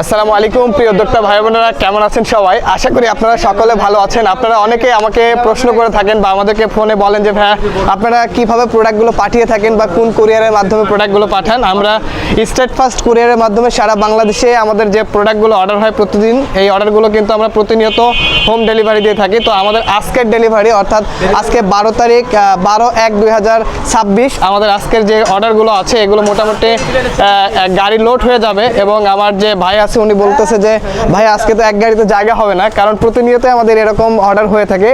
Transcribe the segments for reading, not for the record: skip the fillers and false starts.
আসসালামু আলাইকুম প্রিয় উদ্যোক্তা ভাই বোনেরা, কেমন আছেন সবাই? আশা করি আপনারা সকলে ভালো আছেন। আপনারা অনেকে আমাকে প্রশ্ন করে থাকেন বা আমাদেরকে ফোনে বলেন যে ভাইয়া আপনারা কিভাবে প্রোডাক্টগুলো পাঠিয়ে থাকেন বা কোন কুরিয়ারের মাধ্যমে প্রোডাক্টগুলো পাঠান। আমরা স্টেট ফার্স্ট কুরিয়ারের মাধ্যমে সারা বাংলাদেশে আমাদের যে প্রোডাক্টগুলো অর্ডার হয় প্রতিদিন, এই অর্ডারগুলো কিন্তু আমরা প্রতিনিয়ত হোম ডেলিভারি দিয়ে থাকি। তো আমাদের আজকের ডেলিভারি অর্থাৎ আজকে 12 তারিখ 12/1/2026 আমাদের আজকের যে অর্ডারগুলো আছে এগুলো মোটামুটি গাড়ি লোড হয়ে যাবে। এবং আমার যে ভাই আছে উনি বলতেছে যে ভাই আজকে তো এক গাড়িতে জায়গা হবে না, কারণ প্রতিনিয়ত আমাদের এরকম অর্ডার হয়ে থাকে,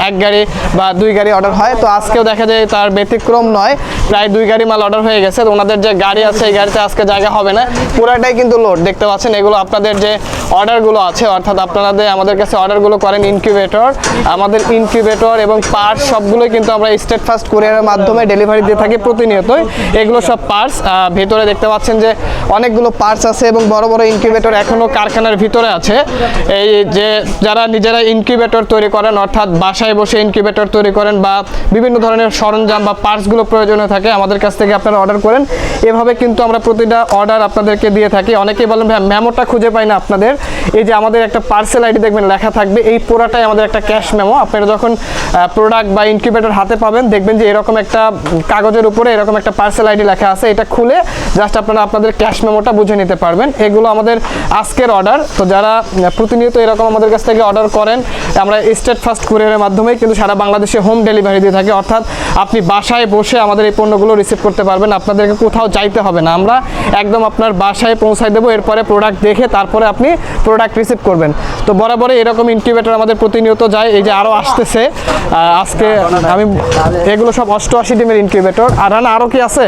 এক গাড়ি বা দুই গাড়ি অর্ডার হয়। তো আজকেও দেখা যায় তার ব্যতিক্রম নয়, প্রায় 2 গাড়ি মাল অর্ডার হয়ে গেছে। তো ওনাদের যে গাড়ি আছে এই গাড়িতে আজকে জায়গা হবে না, পুরাটাই কিন্তু লোড। দেখতে পাচ্ছেন এগুলো আপনাদের যে অর্ডারগুলো আছে, অর্থাৎ আপনাদের আমাদের কাছে অর্ডারগুলো করেন ইনকিউবেটর, আমাদের ইনকিউবেটর এবং পার্টস সবগুলোই কিন্তু আমরা স্টেট ফার্স্ট কুরিয়ারের মাধ্যমে ডেলিভারি দিয়ে থাকি প্রতিনিয়তই। এগুলো সব পার্টস ভেতরে দেখতে পাচ্ছেন যে অনেকগুলো পার্টস আছে এবং বড় বড় ইনকিউবেটর এখনো কারখানার ভিতরে আছে। এই যে যারা নিজেরা ইনকিউবেটর তৈরি করেন, অর্থাৎ বাসায় বসে ইনকিউবেটর তৈরি করেন বা বিভিন্ন ধরনের সরঞ্জাম বা পার্টসগুলো প্রয়োজনীয় থাকে, আমাদের কাছ থেকে আপনারা অর্ডার করেন। এভাবে কিন্তু আমরা প্রতিটা অর্ডার আপনাদেরকে দিয়ে থাকি। অনেকেই বলেন ভাই মেমোটা খুঁজে পাই না আপনাদের। এই যে আমাদের একটা পার্সেল আইডি দেখবেন লেখা থাকবে, এই পুরাটাই আমাদের একটা ক্যাশ মেমো। আপনারা যখন প্রোডাক্ট বা ইনকিউবেটর হাতে পাবেন দেখবেন যে এরকম একটা কাগজের উপরে এরকম একটা পার্সেল আইডি লেখা আছে, এটা খুলে জাস্ট আপনারা আপনাদের ক্যাশ মেমোটা বুঝে নিতে পারবেন। এগুলো আমাদের আজকের অর্ডার। তো যারা প্রতিনিয়ত এরকম আমাদের কাছ থেকে অর্ডার করেন, আমরা স্টেট ফার্স্ট কুরিয়ারের মাধ্যমে কিন্তু সারা বাংলাদেশে হোম ডেলিভারি দিয়ে থাকি। অর্থাৎ আপনি বাসায় বসে আমাদের এই পণ্যগুলো রিসিভ করতে পারবেন, আপনাদেরকে কোথাও যাইতে হবে না। আমরা একদম আপনার বাসায় পৌঁছায় দেবো, এরপরে প্রোডাক্ট দেখে তারপরে আপনি প্রোডাক্ট রিসিভ করবেন। তো বরাবরই এরকম ইনকিউবেটর আমাদের প্রতিনিয়ত যায়। এই যে আরও আসতেছে আজকে, আমি এগুলো সব 88 ডিমের ইনকিউবেটর। আর আরও কি আছে?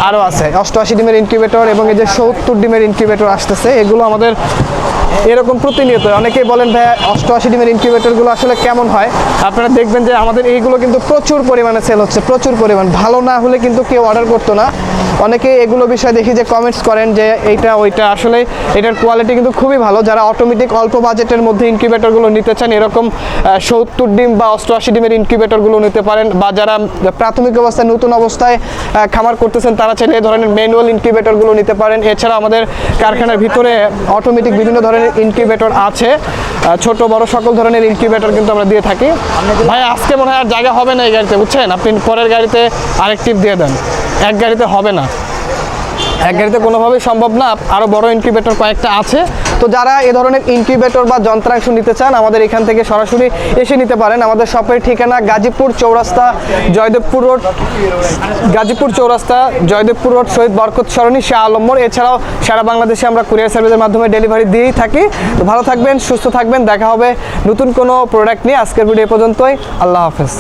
আরও আছে 88 ডিমের ইনকিউবেটর এবং এই যে 70 ডিমের ইনকিউবেটর আসতেছে। এগুলো আমাদের এরকম প্রতিনিয়ত। অনেকেই বলেন ভাই 88 ডিমের ইনকিউবেটরগুলো আসলে কেমন হয়। আপনারা দেখবেন যে আমাদের এইগুলো কিন্তু প্রচুর পরিমাণে সেল হচ্ছে, প্রচুর পরিমাণ। ভালো না হলে কিন্তু কেউ অর্ডার করতো না। অনেকে এগুলো বিষয়ে দেখি যে কমেন্টস করেন যে এইটা ওইটা, আসলে এটার কোয়ালিটি কিন্তু খুবই ভালো। যারা অটোমেটিক অল্প বাজেটের মধ্যে ইনকিউবেটরগুলো নিতে চান, এরকম 70 ডিম বা 88 ডিমের ইনকিউবেটরগুলো নিতে পারেন। বা যারা প্রাথমিক অবস্থায় নতুন অবস্থায় খামার করতেছেন তারা চাইলে এই ধরনের ম্যানুয়াল ইনকিউবেটরগুলো নিতে পারেন। এছাড়া আমাদের কারখানার ভিতরে অটোমেটিক বিভিন্ন ধরনের ইনকিউবেটর আছে, ছোট বড় সকল ধরনের ইনকিউবেটর কিন্তু আমরা দিয়ে থাকি। ভাই আজকে মনে হয় আর জায়গা হবে না এই গাড়িতে, বুঝছেন? আপনি পরের গাড়িতে আরেক টিপ দিয়ে দেন, এক গাড়িতে হবে না, এক গাড়িতে কোনোভাবেই সম্ভব না। আরও বড় ইনকিউবেটর কয়েকটা আছে। তো যারা এ ধরনের ইনকিউবেটর বা যন্ত্রাংশ নিতে চান আমাদের এখান থেকে সরাসরি এসে নিতে পারেন। আমাদের শপের ঠিকানা গাজীপুর চৌরাস্তা জয়দেবপুর রোড, গাজীপুর চৌরাস্তা জয়দেবপুর রোড, শহীদ বরকত সরণি, শাহ আলম মোড়। এছাড়াও সারা বাংলাদেশে আমরা কুরিয়ার সার্ভিসের মাধ্যমে ডেলিভারি দিয়েই থাকি। তো ভালো থাকবেন, সুস্থ থাকবেন, দেখা হবে নতুন কোনো প্রোডাক্ট নিয়ে। আজকের ভিডিও এ পর্যন্তই, আল্লাহ হাফেজ।